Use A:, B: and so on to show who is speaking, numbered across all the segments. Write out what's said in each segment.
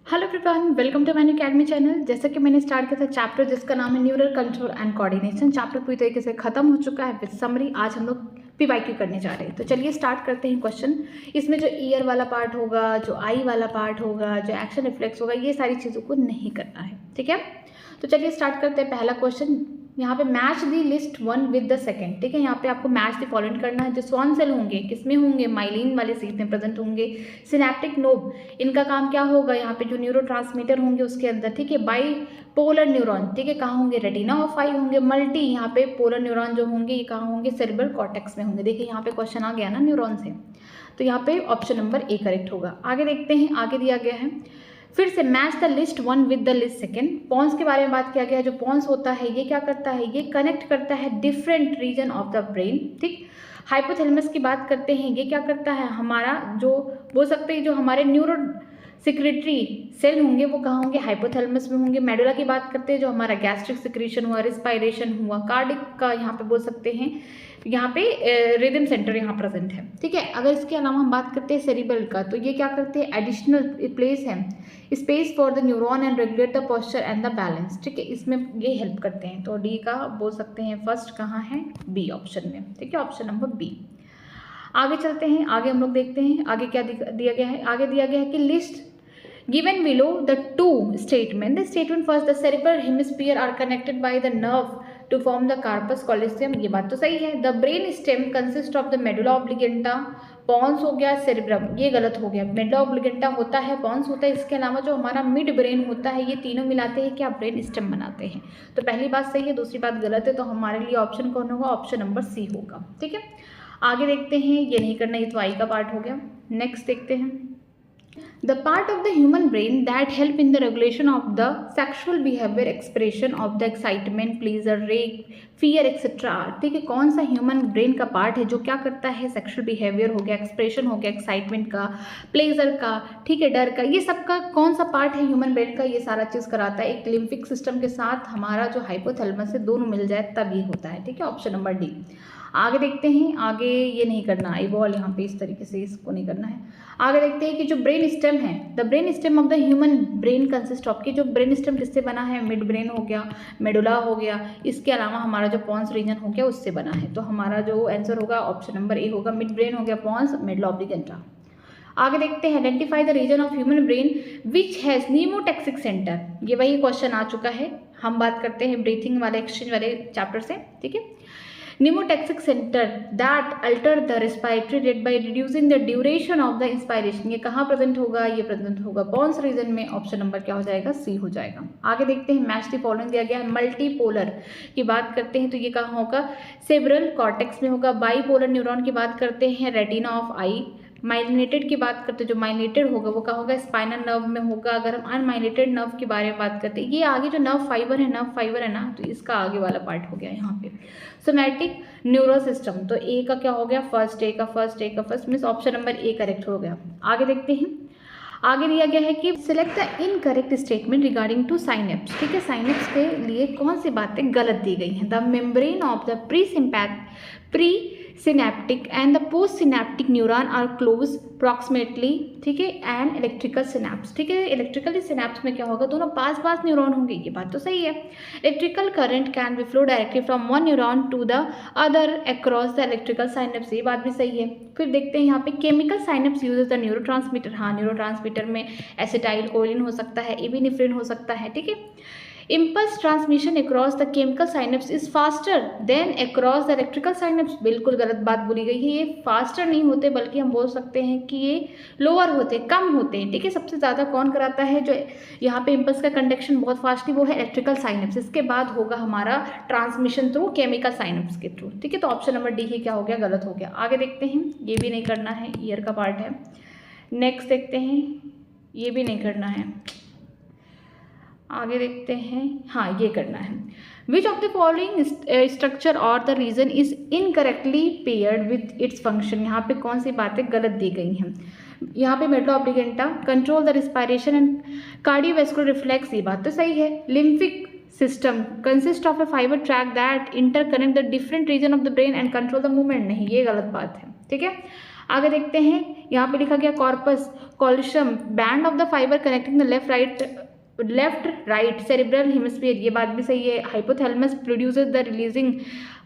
A: Hello everyone, welcome to man academy channel. जैसा कि मैंने स्टार्ट किया था चैप्टर जिसका नाम है neural control and coordination. Chapter पूरी तरीके से खत्म हो चुका है विद समरी। आज हम लोग पीवाईक्यू करने जा रहे हैं। तो चलिए स्टार्ट करते हैं क्वेश्चन। इसमें जो ईयर वाला पार्ट होगा, जो आई वाला पार्ट होगा, जो एक्शन रिफ्लेक्स होगा, ये सारी चीज़ों को नहीं करना है। ठीक है, तो चलिए स्टार्ट करते हैं। पहला क्वेश्चन यहाँ पे match the list one with the second. ठीक है, यहाँ पे आपको मैच द फॉलोइंग करना है। जो स्वान सेल होंगे किसमें होंगे, माइलिन वाले सीट में प्रेजेंट होंगे। सिनेप्टिक नोब, इनका काम क्या होगा, यहाँ पे जो न्यूरोट्रांसमीटर होंगे उसके अंदर। ठीक है, बाई पोलर न्यूरॉन, ठीक है, कहाँ होंगे, रेटिना ऑफ आई होंगे। मल्टी यहाँ पे पोलर न्यूरॉन जो होंगे ये कहाँ होंगे, सेरेब्रल कॉर्टेक्स में होंगे। देखिए यहाँ पे क्वेश्चन आ गया ना न्यूरॉन से, तो यहाँ पे ऑप्शन नंबर ए करेक्ट होगा। आगे देखते हैं, आगे दिया गया है फिर से match the list one with the list second. Pons के बारे में बात किया गया है। जो पॉन्स होता है ये क्या करता है, ये कनेक्ट करता है different region of the brain. ठीक, हाइपोथैलेमस की बात करते हैं, ये क्या करता है, हमारा जो बोल सकते हैं जो हमारे न्यूरो सिक्रेटरी सेल होंगे वो कहाँ होंगे, हाइपोथैलेमस में होंगे। मेडुला की बात करते हैं, जो हमारा गैस्ट्रिक सिक्रीशन हुआ, रिस्पायरेशन हुआ, कार्डिक का यहाँ पे बोल सकते हैं, यहाँ पे रिदम सेंटर यहाँ प्रेजेंट है। ठीक है, अगर इसके अलावा हम बात करते हैं सेरिब्रल का, तो ये क्या करते हैं, एडिशनल प्लेस है, space for the neuron and regulate the posture and the balance. ठीक है, इसमें ये हेल्प करते हैं। तो डी का बोल सकते हैं फर्स्ट कहाँ है, बी ऑप्शन में। ठीक है, ऑप्शन नंबर बी। आगे चलते हैं, आगे हम लोग देखते हैं आगे क्या दिया गया है। आगे दिया गया है कि list given below the two statement. The statement first, the cerebral hemisphere are connected by the nerve to form the corpus callosum. ये बात तो सही है। The brain stem consists of the medulla oblongata, pons हो गया, cerebrum, ये गलत हो गया। मेडुला ऑब्लिगेंटा होता है, पॉन्स होता है, इसके अलावा जो हमारा मिड ब्रेन होता है, ये तीनों मिलाते हैं क्या, ब्रेन स्टेम बनाते हैं। तो पहली बात सही है, दूसरी बात गलत है। तो हमारे लिए ऑप्शन कौन होगा, ऑप्शन नंबर सी होगा। ठीक है, आगे देखते हैं, ये नहीं करना, ये तो आई का पार्ट हो गया। नेक्स्ट देखते हैं, the part of the human brain that help in the regulation of the sexual behavior, expression of the excitement, pleasure, rage, fear etc. ठीक है, कौन सा ह्यूमन ब्रेन का पार्ट है जो क्या करता है, सेक्सुअल बिहेवियर हो गया, एक्सप्रेशन हो गया, एक्साइटमेंट का, प्लेजर का, ठीक है, डर का, ये सब का कौन सा पार्ट है ह्यूमन ब्रेन का, ये सारा चीज़ कराता है। एक लिम्फिक सिस्टम के साथ हमारा जो हाइपोथैलेमस है, दोनों मिल जाए तब ये होता है। ठीक है, ऑप्शन नंबर डी। आगे देखते हैं, आगे ये नहीं करना, आई बॉल यहाँ पे इस तरीके से इसको नहीं करना है। आगे देखते हैं कि जो ब्रेन स्टेम है, the brain stem of the human brain consist of, की जो ब्रेन स्टेम किससे बना है, मिड ब्रेन हो गया, मेडुला हो गया, इसके अलावा हमारा जो पॉन्स रीजन हो गया उससे बना है। तो हमारा जो आंसर होगा ऑप्शन नंबर ए होगा, मिड ब्रेन हो गया, पॉन्स, मेडुला ऑब्लिगेंटा। आगे देखते हैं, identify the region of human brain which has pneumotaxic centre. ये वही क्वेश्चन आ चुका है, हम बात करते हैं ब्रीथिंग वाले एक्सचेंज वाले चैप्टर से। ठीक है, pneumotaxic center that alter the respiratory rate by reducing the duration of the inspiration। ये कहाँ प्रेजेंट होगा, ये प्रेजेंट होगा पॉन्स रीजन में। ऑप्शन नंबर क्या हो जाएगा, सी हो जाएगा। आगे देखते हैं, मैच द फॉलोइंग दिया गया है। मल्टीपोलर की बात करते हैं तो ये कहाँ होगा, सेरेब्रल कॉर्टेक्स में होगा। बाईपोलर न्यूरॉन की बात करते हैं, रेटिना ऑफ आई। माइलिनेटेड की बात करते हैं, जो माइलिनेटेड होगा वो कहाँ होगा, स्पाइनल नर्व में होगा। अगर हम अनमाइलिनेटेड नर्व के बारे में बात करते हैं, ये आगे जो नर्व फाइबर है ना, तो इसका आगे वाला पार्ट हो गया यहाँ पे। सोमैटिक न्यूरो सिस्टम, तो ए का क्या हो गया, फर्स्ट, ए का first means option number A correct हो गया। आगे देखते हैं, आगे दिया गया है कि select the incorrect statement regarding to synapse. ठीक है, साइनेप्स के लिए कौन सी बातें गलत दी गई हैं। The membrane of the pre synaptic and the post synaptic neuron are close proximately. ठीक है, एंड इलेक्ट्रिकल सिनेप्स। ठीक है, इलेक्ट्रिकल सिनेप्स में क्या होगा, दोनों पास न्यूरॉन होंगे, ये बात तो सही है। Electrical current can be flow directly from one neuron to the other across the electrical synapse, ये बात भी सही है। फिर देखते हैं यहाँ पे chemical synapse uses the neurotransmitter. हाँ, न्यूरोट्रांसमीटर में एसिटाइल कोलिन हो सकता है, एबिनेफ्रिन हो सकता है। ठीक है, impulse transmission across the chemical synapse is faster than across the electrical synapse। बिल्कुल गलत बात बोली गई है, ये फास्टर नहीं होते बल्कि हम बोल सकते हैं कि ये लोअर होते, कम होते हैं। ठीक है, सबसे ज़्यादा कौन कराता है, जो यहाँ पे इम्पल्स का कंडक्शन बहुत फास्टली, वो है इलेक्ट्रिकल साइनेप्स। इसके बाद होगा हमारा ट्रांसमिशन थ्रू केमिकल साइनेप्स के थ्रू। ठीक है, तो ऑप्शन नंबर डी ही क्या हो गया, गलत हो गया। आगे देखते हैं, ये भी नहीं करना है, ईयर का पार्ट है। नेक्स्ट देखते हैं, ये भी नहीं करना है। आगे देखते हैं, हाँ ये करना है। Which of the following structure or the region is incorrectly paired with its function. यहाँ पे कौन सी बातें गलत दी गई हैं। यहाँ पे medulla oblongata control the respiration and cardiovascular reflex, ये बात तो सही है। Limbic system consist of a fiber track that interconnect the different region of the brain and control the movement, नहीं, ये गलत बात है। ठीक है, आगे देखते हैं, यहाँ पे लिखा गया corpus callosum band of the fiber connecting the left right cerebral hemisphere, ये बात भी सही है। Hypothalamus produces the releasing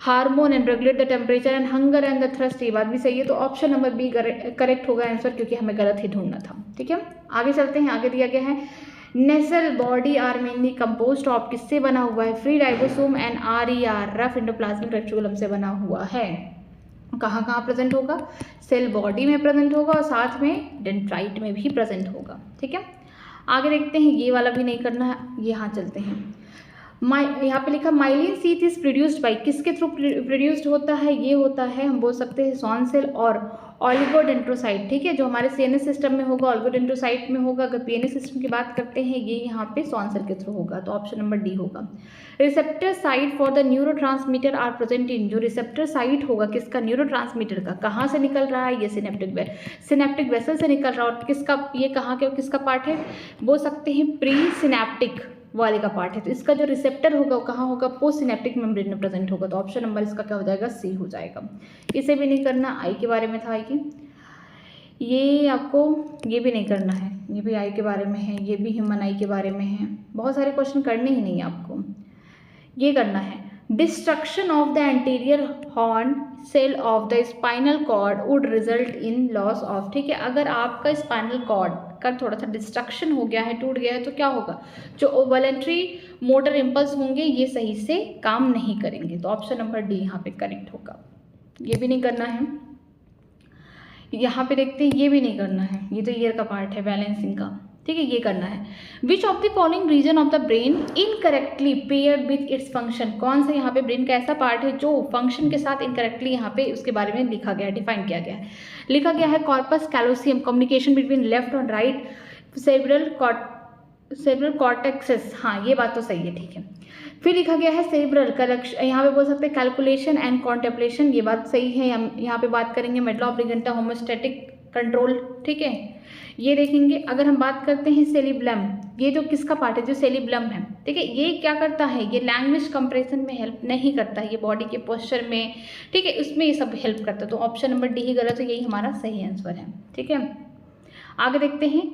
A: hormone and regulate the temperature and hunger and the thirst, ये बात भी सही है। तो ऑप्शन नंबर बी करेक्ट होगा आंसर, क्योंकि हमें गलत ही ढूंढना था। ठीक है, आगे चलते हैं। आगे दिया गया है nasal body are mainly composed of, किससे बना हुआ है? Free ribosome and RER rough endoplasmic reticulum से बना हुआ है। कहाँ कहाँ प्रेजेंट होगा? सेल बॉडी में प्रेजेंट होगा और साथ में डेंड्राइट में भी प्रेजेंट होगा। ठीक है, आगे देखते हैं, ये वाला भी नहीं करना है, यहाँ चलते हैं। यहाँ पे लिखा myelin sheath is produced by, किसके थ्रू प्रोड्यूस्ड होता है? ये होता है, हम बोल सकते हैं सॉन सेल और ऑलिगोडेंड्रोसाइट। ठीक है, जो हमारे CNS सिस्टम में होगा ऑलिगोडेंड्रोसाइट में होगा। अगर PNS सिस्टम की बात करते हैं, ये यहाँ पे सॉन सेल के थ्रू होगा, तो ऑप्शन नंबर डी होगा। Receptor site for the neurotransmitter are present in, जो रिसेप्टर साइट होगा किसका? न्यूरोट्रांसमीटर का। कहाँ से निकल रहा है? ये सिनेप्टिक वेसल से निकल रहा है। और किसका, ये कहाँ के किसका पार्ट है? बोल सकते हैं प्री सिनेप्टिक वाले का पार्ट है। तो इसका जो रिसेप्टर होगा वो कहाँ होगा? पोस्ट सिनेप्टिक मेम्ब्रेन में प्रेजेंट होगा। तो ऑप्शन नंबर इसका क्या हो जाएगा? सी हो जाएगा। इसे भी नहीं करना, आई के बारे में था। आई की ये आपको ये भी नहीं करना है, ये भी आई के बारे में है, ये भी ह्यूमन आई के बारे में है। बहुत सारे क्वेश्चन करने ही नहीं है आपको। ये करना है destruction of the anterior horn cell of the spinal cord would result in loss of. ठीक है, अगर आपका स्पाइनल कॉर्ड का थोड़ा सा डिस्ट्रक्शन हो गया है, टूट गया है, तो क्या होगा? जो वॉलंटरी मोटर इम्पल्स होंगे ये सही से काम नहीं करेंगे। तो ऑप्शन नंबर डी यहाँ पे करेक्ट होगा। ये भी नहीं करना है। यहाँ पे देखते हैं, ये भी नहीं करना है, ये तो ईयर का पार्ट है बैलेंसिंग का। ठीक है, ये करना है which of the following region of the brain incorrectly paired with its function, कौन सा यहाँ पे ब्रेन का ऐसा पार्ट है जो फंक्शन के साथ इनकरेक्टली यहाँ पे उसके बारे में लिखा गया है, डिफाइन किया गया है। लिखा गया है कॉर्पस कैलोसियम, कम्युनिकेशन बिटवीन लेफ्ट और राइट सेरेब्रल कॉर्टेक्सेस, हाँ ये बात तो सही है। ठीक है, फिर लिखा गया है सेरेब्रल कलेक्शन, यहाँ पे बोल सकते हैं कैलकुलेशन एंड कॉन्टेम्पलेशन, ये बात सही है। यहाँ पे बात करेंगे मेडुला ऑब्लिंगेटा होमोस्टैटिक कंट्रोल। ठीक है, ये देखेंगे। अगर हम बात करते हैं सेरिब्लम, ये जो किसका पार्ट है? जो सेरिब्लम है। ठीक है, ये क्या करता है? ये लैंग्वेज कंप्रेशन में हेल्प नहीं करता है, ये बॉडी के पोस्चर में, ठीक है, उसमें ये सब हेल्प करता है। तो ऑप्शन नंबर डी ही गलत है, यही हमारा सही आंसर है। ठीक है, आगे देखते हैं।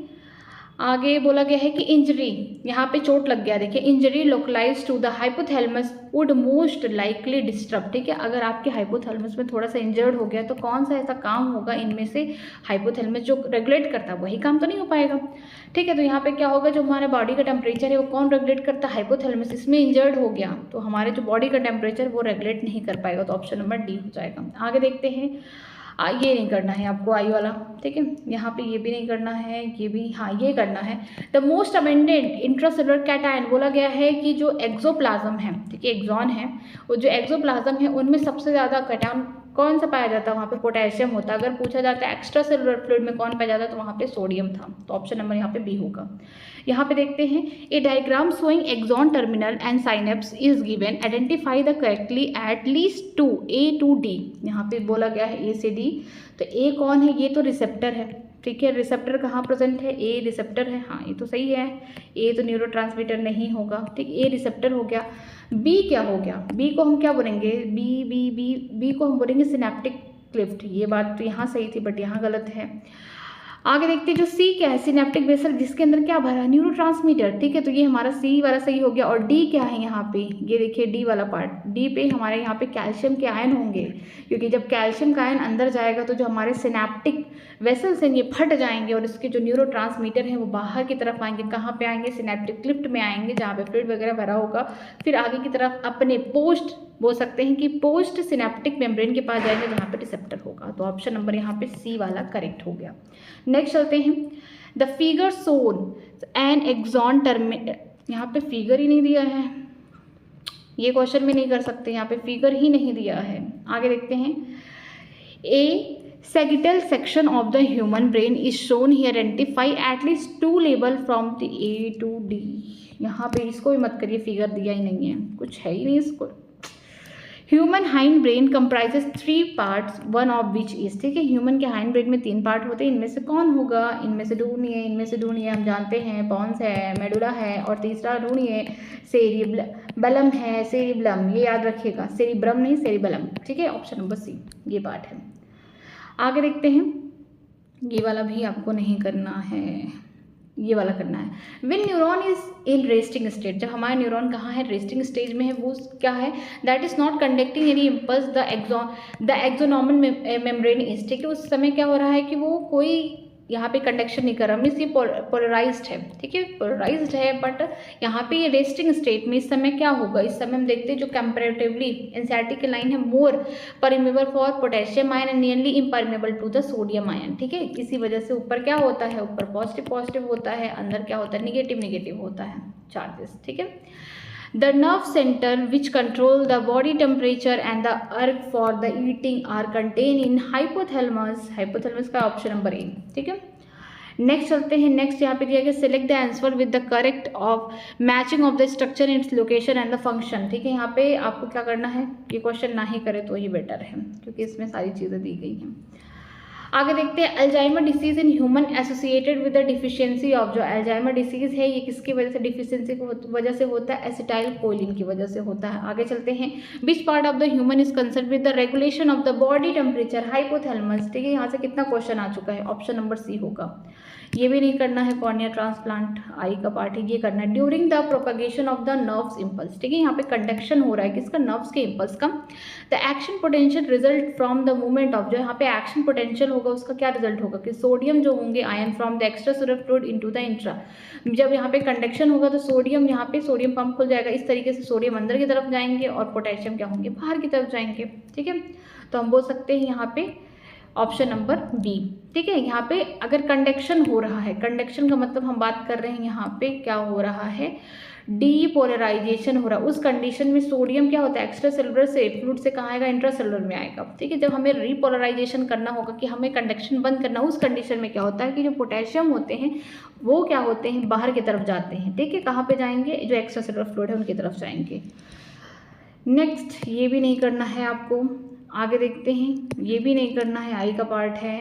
A: आगे बोला गया है कि इंजरी, यहाँ पे चोट लग गया, देखिए injury localise to the hypothalamus would most likely disturb. ठीक है, अगर आपके हाइपोथैलेमस में थोड़ा सा इंजर्ड हो गया तो कौन सा ऐसा काम होगा इनमें से? हाइपोथैलेमस जो रेगुलेट करता है वही काम तो नहीं हो पाएगा। ठीक है, तो यहाँ पे क्या होगा? जो हमारे बॉडी का टेम्परेचर है वो कौन रेगुलेट करता है? हाइपोथैलेमस। इसमें इंजर्ड हो गया तो हमारे जो बॉडी का टेम्परेचर वो रेगुलेट नहीं कर पाएगा। तो ऑप्शन नंबर डी हो जाएगा। आगे देखते हैं, ये नहीं करना है आपको आई वाला। ठीक है, यहाँ पे ये भी नहीं करना है, ये भी, हाँ ये करना है। The most abundant intracellular cation, बोला गया है कि जो एक्सोप्लाज्म है, ठीक है एक्सॉन है, वो जो एक्सोप्लाज्म है उनमें सबसे ज़्यादा कैटायन कौन सा पाया जाता है? वहाँ पे पोटेशियम होता है। अगर पूछा जाता है एक्स्ट्रा सेलुलर फ्लूइड में कौन पाया जाता है, तो वहाँ पे सोडियम था। तो ऑप्शन नंबर यहाँ पे बी होगा। यहाँ पे देखते हैं, a diagram showing axon terminal and synapse is given, identify the correctly at least two A to D. यहाँ पे बोला गया है ए से डी, तो ए कौन है? ये तो रिसेप्टर है। ठीक है, रिसेप्टर कहाँ प्रेजेंट है? ए रिसेप्टर है, हाँ ये तो सही है। ए तो न्यूरोट्रांसमीटर नहीं होगा। ठीक, ए रिसेप्टर हो गया। बी क्या हो गया? बी को हम क्या बोलेंगे? बी को हम बोलेंगे सिनेप्टिक क्लिफ्ट। ये बात तो यहाँ सही थी बट यहाँ गलत है। आगे देखते हैं, जो सी क्या है? सिनेप्टिक वेसल, जिसके अंदर क्या भरा है? न्यूरोट्रांसमीटर। ठीक है, तो ये हमारा सी वाला सही हो गया। और डी क्या है यहाँ पे? ये देखिए डी वाला पार्ट, डी पे हमारे यहाँ पे कैल्शियम के आयन होंगे, क्योंकि जब कैल्शियम का आयन अंदर जाएगा तो जो हमारे सिनेप्टिक वेसल्स हैं ये फट जाएंगे और इसके जो न्यूरोट्रांसमीटर हैं वो बाहर की तरफ आएंगे। कहाँ पे आएंगे? सिनेप्टिक क्लिफ्ट में आएंगे, जहाँ पे फ्लूइड वगैरह भरा होगा। फिर आगे की तरफ अपने पोस्ट, बोल सकते हैं कि पोस्ट सिनेप्टिक मेम्ब्रेन के पास जाएंगे, जहाँ पे रिसेप्टर होगा। तो ऑप्शन नंबर यहाँ पे सी वाला करेक्ट हो गया। नेक्स्ट चलते हैं, the figure shows an axon terminal, यहाँ पे फिगर ही नहीं दिया है, ये क्वेश्चन में नहीं कर सकते, यहाँ पे फिगर ही नहीं दिया है। आगे देखते हैं, ए sagittal section of the human brain is shown here, identify at least 2 label from the A to D। यहाँ पे इसको भी मत करिए, फिगर दिया ही नहीं है, कुछ है ही नहीं इसको। Human hind brain comprises 3 parts, one of which is. ठीक है, ह्यूमन के हाइंड ब्रेन में 3 पार्ट होते हैं, इनमें से कौन होगा? इनमें से ढूंढिए, हम जानते हैं पॉन्स है, मेडुला है, और तीसरा ढूंढिए सेरिबेलम है, सेरिबलम, ये याद रखिएगा, सेरिब्रम नहीं सेरिबेलम। ठीक है, ऑप्शन नंबर सी ये पार्ट है। आगे देखते हैं, ये वाला भी आपको नहीं करना है, ये वाला करना है। When neuron is in resting state, जब हमारा न्यूरॉन कहाँ है, रेस्टिंग स्टेज में है, वो क्या है, that is not conducting any impulse the axonal membrane is, ठीक है, उस समय क्या हो रहा है कि वो कोई यहाँ पे कंडक्शन नहीं कर रहा, मीन्स ये पोलराइज्ड है, ठीक है, पोलराइज्ड है, बट यहाँ पे ये रेस्टिंग स्टेट में इस समय क्या होगा, इस समय हम देखते हैं जो कंपैरेटिवली एनसीईआरटी की लाइन है, more permeable for potassium ion and nearly impermeable to the sodium ion, ठीक है, इसी वजह से ऊपर क्या होता है, ऊपर पॉजिटिव पॉजिटिव होता है, अंदर क्या होता है, निगेटिव निगेटिव होता है चार्जेस, ठीक है। The nerve center which control the body temperature and the urge for the eating are contained in hypothalamus, hypothalamus का ऑप्शन नंबर ए, ठीक है। नेक्स्ट चलते हैं, नेक्स्ट यहाँ पे दिया गया select the answer with the correct of matching of the structure its location and the function, ठीक है। यहाँ पे आपको क्या करना है, ये क्वेश्चन ना ही करे तो ही बेटर है, क्योंकि इसमें सारी चीज़ें दी गई हैं। आगे देखते हैं Alzheimer disease in human associated with the deficiency of, जो अल्जाइमर डिसीज है ये किसकी वजह से, डिफिशियंसी की वजह से होता है, एसिटाइल कोलिन की वजह से होता है। आगे चलते हैं, which part of the human is concern with the regulation of the body temperature, hypothalamus, ठीक है। यहाँ से कितना क्वेश्चन आ चुका है, ऑप्शन नंबर सी होगा। ये भी नहीं करना है, कॉर्निया ट्रांसप्लांट आई का पार्ट है, ये करना है। During the propagation of the nerves impulse, ठीक है, यहाँ पे कंडक्शन हो रहा है किसका, नर्व्स के इम्पल्स का। The action potential result from the movement of, जो यहाँ पे एक्शन पोटेंशियल होगा उसका क्या रिजल्ट होगा कि सोडियम जो होंगे ion from the extra cellular fluid into the intra, जब यहाँ पे कंडक्शन होगा तो सोडियम, यहाँ पे सोडियम पंप खुल जाएगा, इस तरीके से सोडियम अंदर की तरफ जाएंगे और पोटेशियम क्या होंगे, बाहर की तरफ जाएंगे, ठीक है। तो हम बोल सकते हैं यहाँ पे ऑप्शन नंबर बी, ठीक है। यहाँ पे अगर कंडक्शन हो रहा है, कंडक्शन का मतलब हम बात कर रहे हैं यहाँ पे क्या हो रहा है, डीपोलराइजेशन हो रहा है, उस कंडीशन में सोडियम क्या होता है, एक्स्ट्रा सेलुलर से फ्लूइड से कहाँ आएगा, इंट्रा सेलुलर में आएगा, ठीक है। जब हमें रीपोलराइजेशन करना होगा कि हमें कंडक्शन बंद करना, उस कंडीशन में क्या होता है कि जो पोटेशियम होते हैं वो क्या होते हैं, बाहर की तरफ जाते हैं, ठीक है। कहाँ पे जाएंगे, जो एक्स्ट्रा सेलुलर फ्लूइड है उनकी तरफ जाएंगे। नेक्स्ट, ये भी नहीं करना है आपको। आगे देखते हैं, ये भी नहीं करना है, आई का पार्ट है,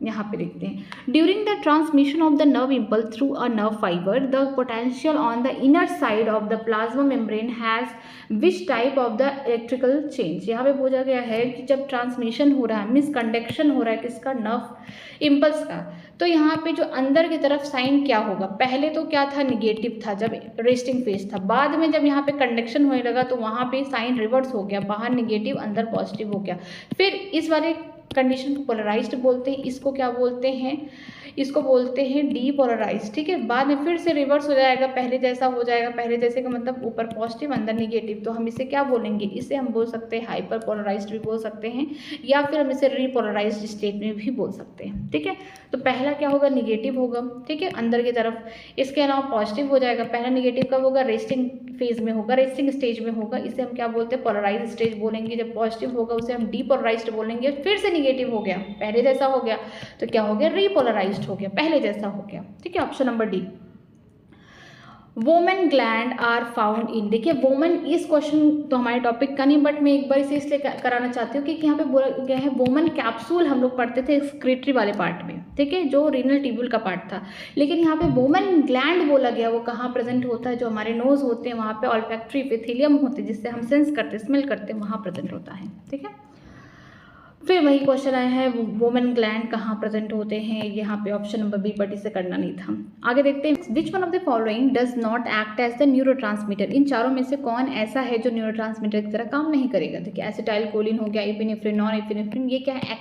A: यहाँ पे देखते हैं। During the transmission of the nerve impulse through a nerve fibre, the potential on the inner side of the plasma membrane has which type of the electrical change. यहाँ पे पूछा गया है कि जब ट्रांसमिशन हो रहा है, मीन्स कंडक्शन हो रहा है किसका, नर्व इम्पल्स का, तो यहाँ पे जो अंदर की तरफ साइन क्या होगा, पहले तो क्या था, निगेटिव था जब रेस्टिंग फेज था, बाद में जब यहाँ पे कंडक्शन होने लगा तो वहाँ पे साइन रिवर्स हो गया, बाहर निगेटिव अंदर पॉजिटिव हो गया। फिर इस वाले कंडीशन को पोलराइज्ड बोलते हैं, इसको क्या बोलते हैं, इसको बोलते हैं डीपोलराइज्ड, ठीक है। बाद में फिर से रिवर्स हो जाएगा, पहले जैसा हो जाएगा, पहले जैसे का मतलब ऊपर पॉजिटिव अंदर निगेटिव, तो हम इसे क्या बोलेंगे, इसे हम बोल सकते हैं हाइपर पोलराइज्ड भी बोल सकते हैं, या फिर हम इसे रीपोलराइज्ड स्टेट में भी बोल सकते हैं, ठीक है। तो पहला क्या होगा, निगेटिव होगा, ठीक है, अंदर की तरफ, इसके अलावा पॉजिटिव हो जाएगा। पहला निगेटिव कब होगा, रेस्टिंग फेज में होगा, रेस्टिंग स्टेज में होगा, इसे हम क्या बोलते हैं, पोलराइज्ड स्टेज बोलेंगे। जब पॉजिटिव होगा उसे हम डीपोलराइज्ड बोलेंगे। फिर से निगेटिव हो गया, पहले जैसा हो गया तो क्या हो गया, रीपोलराइज्ड हो गया, पहले जैसा हो गया, ठीक है। Option number D. Women gland are found in, देखिए वोमेन, इस क्वेश्चन तो हमारे टॉपिक का नहीं, बट मैं एक बार इसे इसलिए कराना चाहती हूँ कि यहाँ पे बोला गया है वोमेन कैप्सूल, हम लोग पढ़ते थे एक्सक्रीटरी वाले पार्ट में, ठीक है, जो रीनल ट्यूब्यूल का पार्ट था, लेकिन यहाँ पे वोमेन ग्लैंड बोला गया, वो कहाँ प्रेजेंट होता है, जो हमारे नोज होते हैं वहाँ पे ऑल्फैक्टरी एपिथेलियम होते हैं, जिससे हम सेंस करते, स्मेल करते हैं, वहाँ प्रेजेंट होता है, ठीक है। फिर वही क्वेश्चन आया है, वोमेन ग्लैंड कहाँ प्रेजेंट होते हैं, यहाँ पे ऑप्शन नंबर बी, बट इसे करना नहीं था। आगे देखते हैं, which one of the following does not act as the neurotransmitter, इन चारों में से कौन ऐसा है जो न्यूरोट्रांसमीटर की तरह काम नहीं करेगा। देखिए एसिटाइल कोलिन हो गया, एपिनेफ्रिन, नॉन एपिनेफ्रिन, ये क्या है,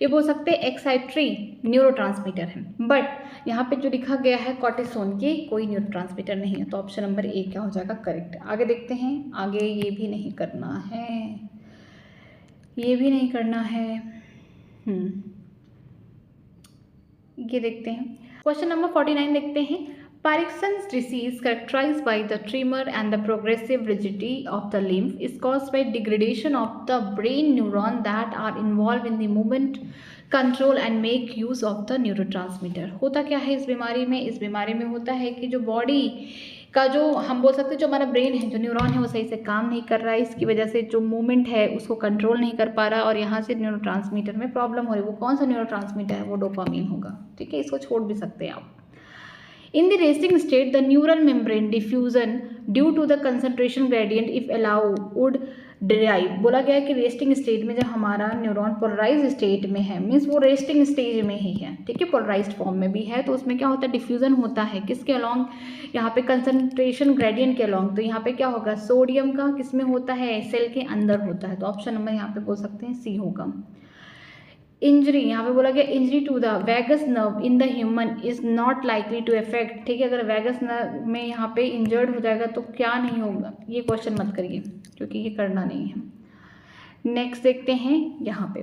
A: ये बोल सकते हैं एक्साइटरी न्यूरोट्रांसमीटर है, बट यहाँ पे जो लिखा गया है कॉर्टिसोन, ये कोई न्यूरोट्रांसमीटर नहीं है, तो ऑप्शन नंबर ए क्या हो जाएगा, करेक्ट। आगे देखते हैं, आगे ये भी नहीं करना है, ये भी नहीं करना है, ये देखते हैं। क्वेश्चन नंबर 49 देखते हैं। Parkinson's disease characterized by the tremor and the progressive rigidity of the limb is caused by degradation of the brain neuron that are involved in the movement control and make use of the neurotransmitter। होता क्या है इस बीमारी में, इस बीमारी में होता है कि जो बॉडी का, जो हम बोल सकते हैं जो हमारा ब्रेन है, जो न्यूरॉन है, वो सही से काम नहीं कर रहा है, इसकी वजह से जो मूवमेंट है उसको कंट्रोल नहीं कर पा रहा, और यहाँ से न्यूरोट्रांसमीटर में प्रॉब्लम हो रही है। वो कौन सा न्यूरोट्रांसमीटर है, वो डोपामीन होगा, ठीक है, इसको छोड़ भी सकते हैं आप। In the resting state, the neural membrane diffusion due to the concentration gradient, if allowed, would drive. बोला गया है कि रेस्टिंग स्टेट में जब हमारा न्यूरॉन पोलराइज स्टेट में है, मीन्स वो रेस्टिंग स्टेज में ही है, ठीक है, पोलराइज्ड फॉर्म में भी है, तो उसमें क्या होता है, डिफ्यूजन होता है किसके अलॉन्ग, यहाँ पे कंसंट्रेशन ग्रेडियंट के अलॉन्ग। तो यहाँ पे क्या होगा, सोडियम का किस में होता है, सेल के अंदर होता है। तो ऑप्शन नंबर यहाँ पे बोल सकते हैं सी होगा। इंजरी, यहाँ पे बोला गया injury to the vagus nerve in the human is not likely to effect, ठीक है, अगर वैगस नर्व में यहाँ पे इंजर्ड हो जाएगा तो क्या नहीं होगा, ये क्वेश्चन मत करिए क्योंकि ये करना नहीं है। नेक्स्ट देखते हैं यहाँ पे,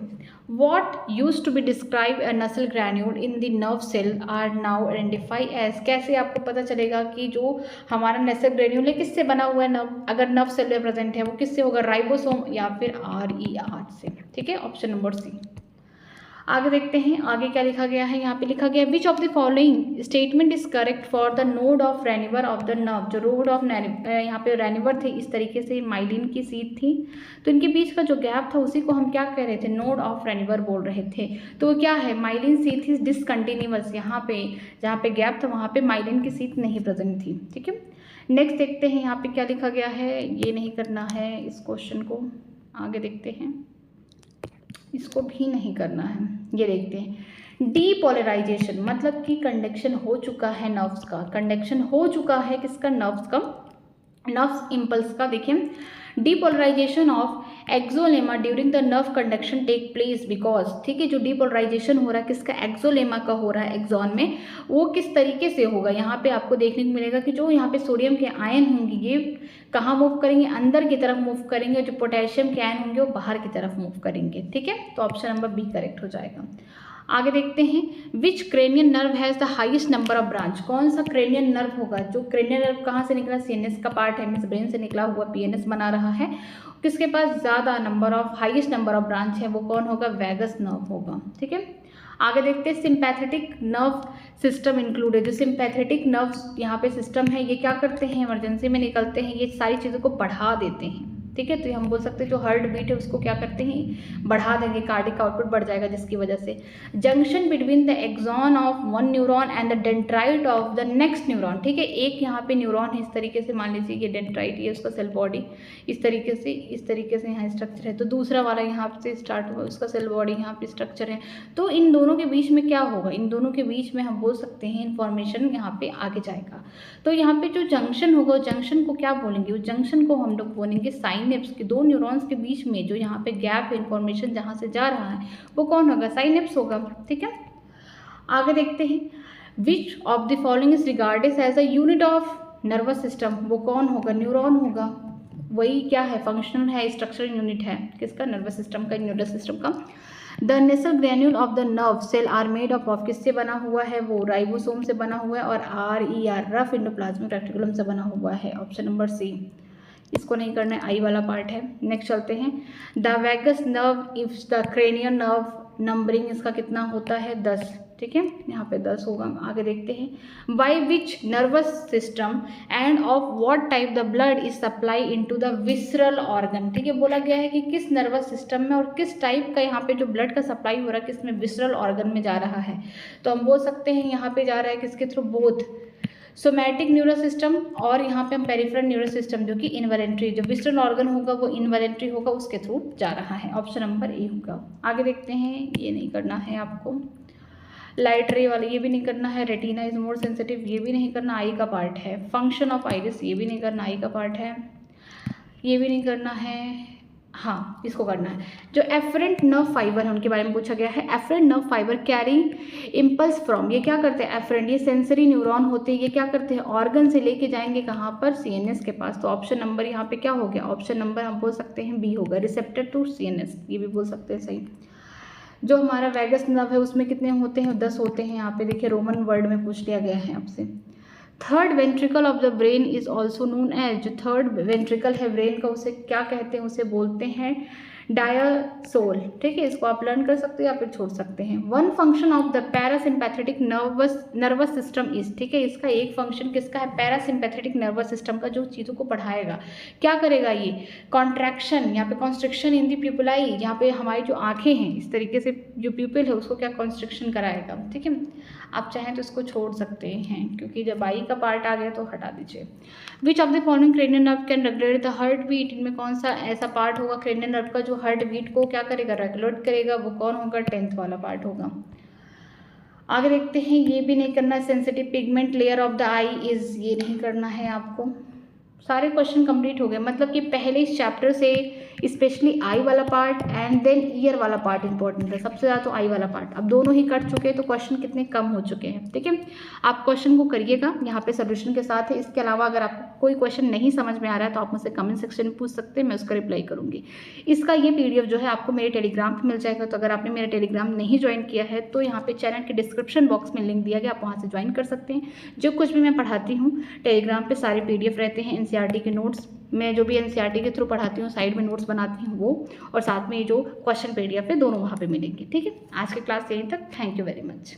A: what use to be describe a Nissl granule in the nerve cell are now identify as, कैसे आपको पता चलेगा कि जो हमारा नसल ग्रैन्यूल है किससे बना हुआ है, नर्व, अगर नर्व सेल में प्रेजेंट है वो किससे होगा, राइबोसोम या फिर RER से, ठीक है, ऑप्शन नंबर सी। आगे देखते हैं आगे क्या लिखा गया है, यहाँ पे लिखा गया which of the following statement is correct for the node of Ranvier of the nerve, जो रोड ऑफ यहाँ पे रेनिवर थे, इस तरीके से माइलिन की सीट थी, तो इनके बीच का जो गैप था उसी को हम क्या कह रहे थे, नोड ऑफ रेनिवर बोल रहे थे। तो वो क्या है, माइलिन सीट थी डिसकंटिन्यूअस, यहाँ पे जहाँ पे गैप था वहाँ पे माइलिन की सीट नहीं प्रेजेंट थी, ठीक है। नेक्स्ट देखते हैं यहाँ पे क्या लिखा गया है, ये नहीं करना है इस क्वेश्चन को, आगे देखते हैं, इसको भी नहीं करना है। ये देखते हैं डीपोलराइजेशन, मतलब कि कंडक्शन हो चुका है नर्व्स का, कंडक्शन हो चुका है किसका, नर्व्स का, नर्व्स इम्पल्स का। देखिए depolarisation of axolemma during the nerve conduction take place because, ठीक है, जो डीपोलराइजेशन हो रहा है किसका, एक्सोलेमा का हो रहा है एक्सॉन में, वो किस तरीके से होगा, यहाँ पे आपको देखने को मिलेगा कि जो यहाँ पे सोडियम के आयन होंगे ये कहाँ मूव करेंगे, अंदर की तरफ मूव करेंगे, जो पोटेशियम के आयन होंगे वो बाहर की तरफ मूव करेंगे, ठीक है। तो ऑप्शन नंबर बी करेक्ट हो जाएगा। आगे देखते हैं which cranial nerve has the highest number of branch, कौन सा क्रेनियन नर्व होगा, जो क्रेनियन नर्व कहाँ से निकला, CNS का पार्ट है, मीन्स ब्रेन से निकला हुआ PNS बना रहा है, किसके पास ज़्यादा number of highest number of branch है, वो कौन होगा, वैगस नर्व होगा, ठीक है। आगे देखते हैं सिंपैथेटिक नर्व सिस्टम इंक्लूडेड, जो सिंपैथेटिक नर्व यहाँ पे सिस्टम है ये क्या करते हैं, इमरजेंसी में निकलते हैं, ये सारी चीज़ों को बढ़ा देते हैं, ठीक है। तो हम बोल सकते हैं जो हार्ट बीट है उसको क्या करते हैं, बढ़ा देंगे, कार्डिक आउटपुट बढ़ जाएगा, जिसकी वजह से junction between the axon of one neuron and the dendrite of the next neuron, ठीक है, एक यहाँ पे न्यूरॉन है इस तरीके से, मान लीजिए ये डेंड्राइट, ये उसका सेल बॉडी इस तरीके से यहाँ स्ट्रक्चर है, तो दूसरा वाला यहाँ से स्टार्ट हुआ, उसका सेल बॉडी यहाँ पे स्ट्रक्चर है, तो इन दोनों के बीच में क्या होगा, इन दोनों के बीच में हम बोल सकते हैं इन्फॉर्मेशन यहाँ पे आगे जाएगा। तो यहाँ पे जो जंक्शन होगा, जंक्शन को क्या बोलेंगे, उस जंक्शन को हम लोग बोलेंगे साइनेप्स, के दो न्यूरॉन्स के बीच में जो यहाँ पे गैप है, इन्फॉर्मेशन जहाँ से जा रहा है वो कौन होगा, साइनेप्स होगा, ठीक है। आगे देखते हैं which of the following is regarded as a unit of nervous system, वो कौन होगा, न्यूरॉन होगा, वही क्या है, फंक्शनल है, स्ट्रक्चरल यूनिट है किसका, नर्वस सिस्टम का, नर्वस सिस्टम का। The Nissl granule of the nerve cell are made up of, किससे बना हुआ है, वो राइबोसोम से बना हुआ है, और RER रफ एंडोप्लाज्मिक रेटिकुलम से बना हुआ है, ऑप्शन नंबर सी। इसको नहीं करना है, आई वाला पार्ट है। नेक्स्ट चलते हैं the vagus nerve if the cranial nerve, numbering इसका कितना होता है, 10, ठीक है, यहाँ पे 10 होगा। आगे देखते हैं by which nervous system end of what type the blood is supply into the visceral organ, ठीक है, बोला गया है कि किस नर्वस सिस्टम में और किस टाइप का यहाँ पे जो ब्लड का सप्लाई हो रहा है किस में, विसरल ऑर्गन में जा रहा है। तो हम बोल सकते हैं यहाँ पे जा रहा है किसके through, both somatic neural system और यहाँ पे हम पेरिफेरल न्यूरल सिस्टम, जो कि इन्वॉलेंट्री, जो विसरल ऑर्गन होगा वो इन्वॉलेंट्री होगा, उसके थ्रू जा रहा है, ऑप्शन नंबर ए होगा। आगे देखते हैं, ये नहीं करना है आपको, लाइट रे वाले ये भी नहीं करना है, रेटिना इज मोर सेंसिटिव ये भी नहीं करना, आई का पार्ट है, फंक्शन ऑफ आइरिस ये भी नहीं करना, आई का पार्ट है, ये भी नहीं करना है, हाँ इसको करना है। जो एफरेंट नर्व फाइबर है उनके बारे में पूछा गया है, efferent nerve fibre carry impulse from, ये क्या करते हैं, एफरेंट, ये सेंसरी न्यूरॉन होते हैं, ये क्या करते हैं, ऑर्गन से लेके जाएंगे कहाँ पर, CNS के पास। तो ऑप्शन नंबर यहाँ पे क्या हो गया, ऑप्शन नंबर हम बोल सकते हैं बी होगा, रिसेप्टर टू CNS, ये भी बोल सकते हैं सही। जो हमारा वैगस नर्व है उसमें कितने होते हैं, 10 होते हैं, यहाँ पे देखिए रोमन वर्ड में पूछ लिया गया है आपसे। Third ventricle of the brain is also known as, जो थर्ड वेंट्रिकल है ब्रेन का उसे क्या कहते हैं, उसे बोलते हैं डायासोल, ठीक है, इसको आप लर्न कर सकते हो या फिर छोड़ सकते हैं। One function of the parasympathetic nervous system is, ठीक है, इसका एक फंक्शन किसका है, पैरासिम्पैथेटिक नर्वस सिस्टम का, जो चीज़ों को बढ़ाएगा। क्या करेगा ये, कॉन्ट्रैक्शन, यहाँ पे कॉन्स्ट्रिक्शन इन दी प्यूपिलाई, यहाँ पे हमारी जो आंखें हैं इस तरीके से जो प्यूपिल है उसको क्या कॉन्स्ट्रिक्शन कराएगा, ठीक है। आप चाहें तो इसको छोड़ सकते हैं क्योंकि जब आई का पार्ट आ गया तो हटा दीजिए। Which of the following cranial nerve can regulate the heartbeat, इनमें कौन सा ऐसा पार्ट होगा क्रेनियल नर्व का जो हार्ट बीट को क्या करेगा, रेगुलेट करेगा, वो कौन होगा, 10th वाला पार्ट होगा। आगे देखते हैं, ये भी नहीं करना है, sensitive pigment layer of the I is, ये नहीं करना है आपको। सारे क्वेश्चन कंप्लीट हो गए, मतलब कि पहले इस चैप्टर से स्पेशली आई वाला पार्ट एंड देन ईयर वाला पार्ट इंपॉर्टेंट है, सबसे ज़्यादा तो आई वाला पार्ट। अब दोनों ही कट चुके हैं तो क्वेश्चन कितने कम हो चुके हैं, ठीक है। आप क्वेश्चन को करिएगा, यहाँ पे सोल्यूशन के साथ है। इसके अलावा अगर आपको कोई क्वेश्चन नहीं समझ में आ रहा है तो आप मुझसे कमेंट सेक्शन में पूछ सकते हैं, मैं उसका रिप्लाई करूँगी। इसका ये PDF जो है आपको मेरे टेलीग्राम पर मिल जाएगा, तो अगर आपने मेरा टेलीग्राम नहीं ज्वाइन किया है तो यहाँ पे चैनल के डिस्क्रिप्शन बॉक्स में लिंक दिया गया, आप वहाँ से ज्वाइन कर सकते हैं। जो कुछ भी मैं पढ़ाती हूँ टेलीग्राम पर सारे PDF रहते हैं, NCERT के नोट्स, मैं जो भी NCERT के थ्रू पढ़ाती हूँ साइड में नोट्स बनाती हूँ वो, और साथ में जो क्वेश्चन PDF है दोनों वहाँ पे मिलेंगे, ठीक है। आज की क्लास यहीं तक, थैंक यू वेरी मच।